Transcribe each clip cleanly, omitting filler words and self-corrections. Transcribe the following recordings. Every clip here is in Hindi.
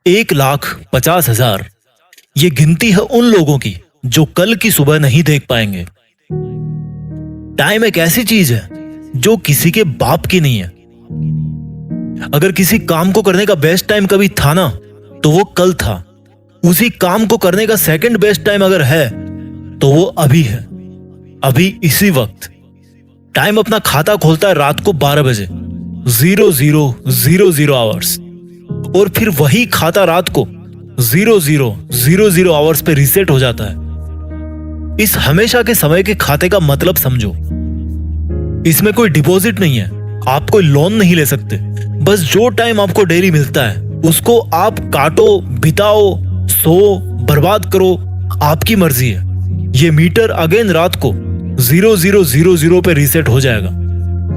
1,50,000 ये गिनती है उन लोगों की जो कल की सुबह नहीं देख पाएंगे। टाइम एक ऐसी चीज है जो किसी के बाप की नहीं है। अगर किसी काम को करने का बेस्ट टाइम कभी था ना, तो वो कल था। उसी काम को करने का सेकंड बेस्ट टाइम अगर है तो वो अभी है, अभी इसी वक्त। टाइम अपना खाता खोलता है रात को 12 बजे 00:00 आवर्स, और फिर वही खाता रात को 00:00 आवर्स पे रीसेट हो जाता है। इस हमेशा के समय के खाते का मतलब समझो। इसमें कोई डिपॉजिट नहीं है, आप कोई लोन नहीं ले सकते। बस जो टाइम आपको डेली मिलता है उसको आप काटो, बिताओ, सो, बर्बाद करो, आपकी मर्जी है। ये मीटर अगेन रात को 00:00 पे रीसेट हो जाएगा।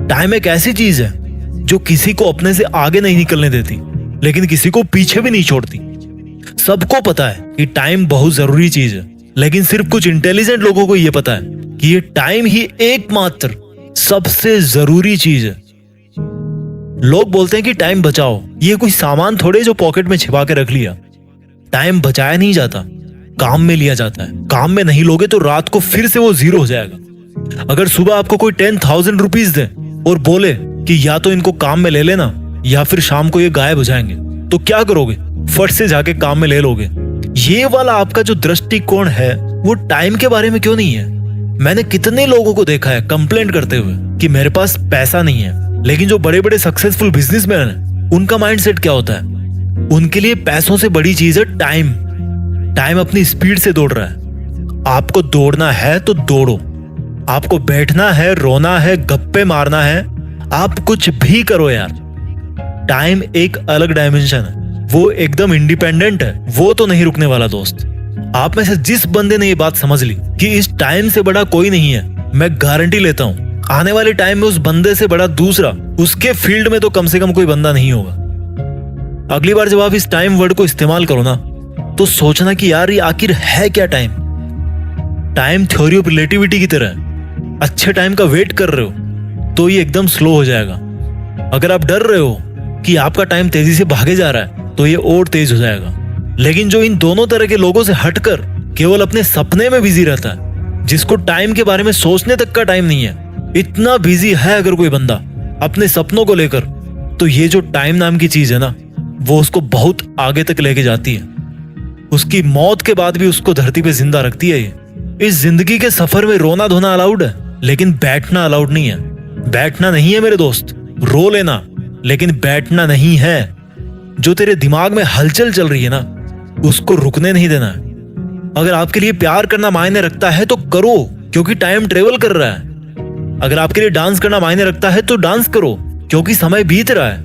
टाइम एक ऐसी चीज है जो किसी को अपने से आगे नहीं निकलने देती, लेकिन किसी को पीछे भी नहीं छोड़ती। सबको पता है कि टाइम बहुत जरूरी चीज है, लेकिन सिर्फ कुछ इंटेलिजेंट लोगों को यह पता है कि ये टाइम ही एकमात्र सबसे जरूरी चीज है। लोग बोलते हैं कि टाइम बचाओ, ये कोई सामान थोड़े जो पॉकेट में छिपा के रख लिया। टाइम बचाया नहीं जाता, काम में लिया जाता है। काम में नहीं लोगे तो रात को फिर से वो 0 हो जाएगा। अगर सुबह आपको कोई 10,000 रुपीज दे और बोले कि या तो इनको काम में ले लेना या फिर शाम को ये गायब हो जाएंगे, तो क्या करोगे? फट से जाके काम में ले लोगे। ये वाला आपका जो दृष्टिकोण है वो टाइम के बारे में क्यों नहीं है? मैंने कितने लोगों को देखा है कंप्लेंट करते हुए कि मेरे पास पैसा नहीं है, लेकिन जो बड़े बड़े सक्सेसफुल बिजनेसमैन हैं, उनका माइंडसेट क्या होता है? उनके लिए पैसों से बड़ी चीज है टाइम। टाइम अपनी स्पीड से दौड़ रहा है। आपको दौड़ना है तो दौड़ो। आपको बैठना है, रोना है, गप्पे मारना है, आप कुछ भी करो यार। टाइम एक अलग डायमेंशन है, वो एकदम इंडिपेंडेंट है, वो तो नहीं रुकने वाला दोस्त। आप में से जिस बंदे ने ये बात समझ ली कि इस टाइम से बड़ा कोई नहीं है, मैं गारंटी लेता हूं आने वाले टाइम में उस बंदे से बड़ा दूसरा उसके फील्ड में तो कम से कम कोई बंदा नहीं होगा। अगली बार जब आप इस टाइम वर्ड को इस्तेमाल करो ना, तो सोचना कि यार ये आखिर है क्या time. Time theory of relativity की तरह है। अच्छे टाइम का वेट कर रहे हो तो ये एकदम स्लो हो जाएगा। अगर आप डर रहे हो कि आपका टाइम तेजी से भागे जा रहा है तो ये और तेज हो जाएगा। लेकिन जो इन दोनों तरह के लोगों से हटकर केवल अपने सपने में बिजी रहता है, जिसको टाइम के बारे में सोचने तक का टाइम नहीं है, इतना बिजी है अगर कोई बंदा अपने सपनों को लेकर, तो ये जो टाइम नाम की चीज है ना, वो उसको बहुत आगे तक लेके जाती है। उसकी मौत के बाद भी उसको धरती पे जिंदा रखती है। ये इस जिंदगी के सफर में रोना धोना अलाउड है, लेकिन बैठना अलाउड नहीं है। बैठना नहीं है मेरे दोस्त, रो लेना, लेकिन बैठना नहीं है। जो तेरे दिमाग में हलचल चल रही है ना, उसको रुकने नहीं देना है। अगर आपके लिए प्यार करना मायने रखता है तो करो, क्योंकि टाइम ट्रेवल कर रहा है। अगर आपके लिए डांस करना मायने रखता है तो डांस करो, क्योंकि समय बीत रहा है।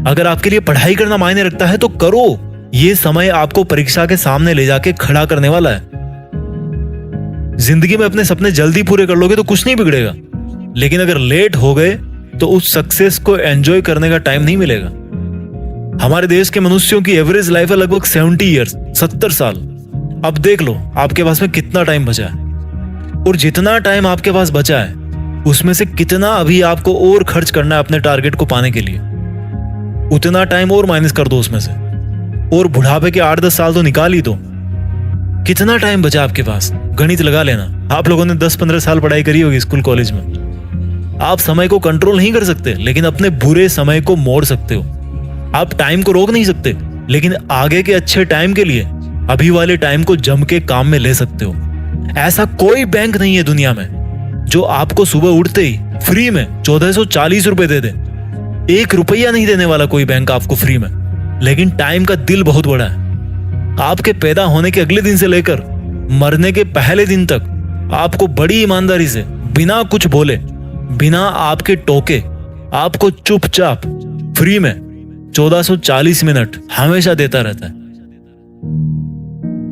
अगर आपके लिए पढ़ाई करना मायने रखता है तो करो, ये समय आपको परीक्षा के सामने ले जाके खड़ा करने वाला है। जिंदगी में अपने सपने जल्दी पूरे कर लोगे तो कुछ नहीं बिगड़ेगा, लेकिन अगर लेट हो गए तो उस सक्सेस को एंजॉय करने का टाइम नहीं मिलेगा। हमारे देश के मनुष्यों की एवरेज लाइफ है लगभग 70 ईयर्स, 70 साल। अब देख लो आपके पास में कितना टाइम बचा है, और जितना टाइम आपके पास बचा है उसमें से कितना अभी आपको और खर्च करना है अपने टारगेट को पाने के लिए। उतना टाइम और माइनस कर दो उसमें से, और बुढ़ापे के 8-10 साल तो निकाल ही दो। कितना टाइम बचा आपके पास? गणित लगा लेना। आप लोगों ने 10-15 साल पढ़ाई करी होगी स्कूल कॉलेज में। आप समय को कंट्रोल नहीं कर सकते, लेकिन अपने बुरे समय को मोड़ सकते हो। आप टाइम को रोक नहीं सकते, लेकिन आगे के अच्छे टाइम के लिए अभी वाले टाइम को जम के काम में ले सकते हो। ऐसा कोई बैंक नहीं है दुनिया में जो आपको सुबह उठते ही फ्री में 1440 रुपए दे दे। 1 रुपया नहीं देने वाला कोई बैंक आपको फ्री में। लेकिन टाइम का दिल बहुत बड़ा है। आपके पैदा होने के अगले दिन से लेकर मरने के पहले दिन तक आपको बड़ी ईमानदारी से, बिना कुछ बोले, बिना आपके टोके, आपको चुपचाप फ्री में 1440 मिनट हमेशा देता रहता है।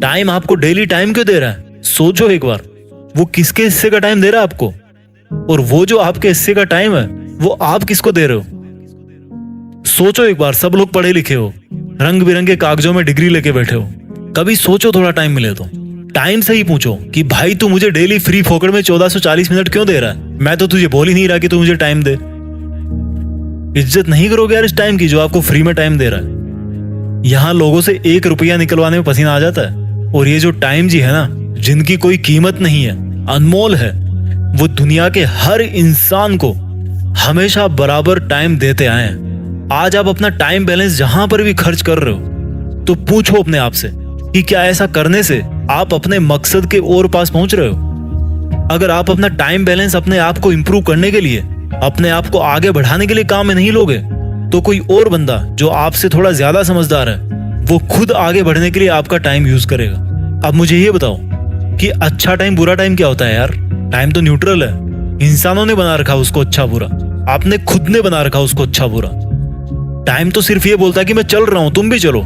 टाइम आपको डेली टाइम क्यों दे रहा है? सोचो एक बार, वो किसके हिस्से का टाइम दे रहा है आपको, और वो जो आपके हिस्से का टाइम है वो आप किसको दे रहे हो? सोचो एक बार। सब लोग पढ़े लिखे हो, रंग बिरंगे कागजों में डिग्री लेके बैठे हो। कभी सोचो थोड़ा टाइम मिले तो टाइम से ही पूछो कि भाई तू मुझे डेली फ्री फोकट में 1440 मिनट क्यों दे रहा है? मैं तो तुझे बोल ही नहीं रहा कि तू मुझे टाइम दे। इज्जत नहीं करोगे यार इस टाइम की जो आपको फ्री में टाइम दे रहा है। यहाँ लोगों से 1 रुपया निकलवाने में पसीना आ जाता है, और ये जो टाइम जी है ना, जिनकी कोई कीमत नहीं है, अनमोल है, वो दुनिया के हर इंसान को हमेशा बराबर टाइम देते आए हैं। आज आप अपना टाइम बैलेंस जहां पर भी खर्च कर रहे हो, तो पूछो अपने आप से कि क्या ऐसा करने से आप अपने मकसद के और पास पहुंच रहे हो। अगर आप अपना टाइम बैलेंस अपने आप को इंप्रूव करने के लिए, अपने आप को आगे बढ़ाने के लिए काम में नहीं लोगे, तो कोई और बंदा जो आपसे थोड़ा ज्यादा समझदार है, वो खुद आगे बढ़ने के लिए आपका टाइम यूज करेगा। अब मुझे ये बताओ कि अच्छा टाइम बुरा टाइम क्या होता है यार? टाइम तो न्यूट्रल है, इंसानों ने बना रखा उसको अच्छा बुरा, आपने खुद ने बना रखा उसको अच्छा बुरा। टाइम तो सिर्फ ये बोलता है कि मैं चल रहा हूं, तुम भी चलो।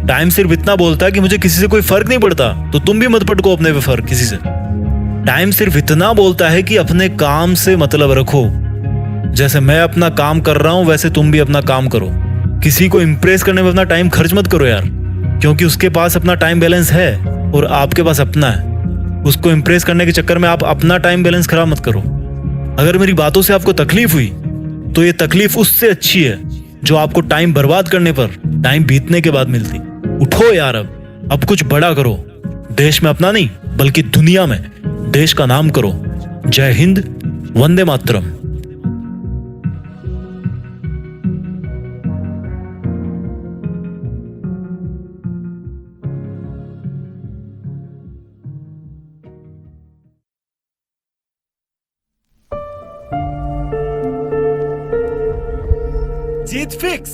टाइम सिर्फ इतना बोलता है कि मुझे किसी से कोई फर्क नहीं पड़ता, तो तुम भी मत पटको अपने पे फर्क किसी से। टाइम सिर्फ इतना बोलता है कि अपने काम से मतलब रखो, जैसे मैं अपना काम कर रहा हूं वैसे तुम भी अपना काम करो। किसी को इंप्रेस करने में अपना टाइम खर्च मत करो यार, क्योंकि उसके पास अपना टाइम बैलेंस है और आपके पास अपना है। उसको इंप्रेस करने के चक्कर में आप अपना टाइम बैलेंस खराब मत करो। अगर मेरी बातों से आपको तकलीफ हुई, तो ये तकलीफ उससे अच्छी है जो आपको टाइम बर्बाद करने पर टाइम बीतने के बाद मिलती। उठो यार, अब कुछ बड़ा करो। देश में अपना नहीं, बल्कि दुनिया में देश का नाम करो। जय हिंद, वंदे मातरम। जीत फिक्स।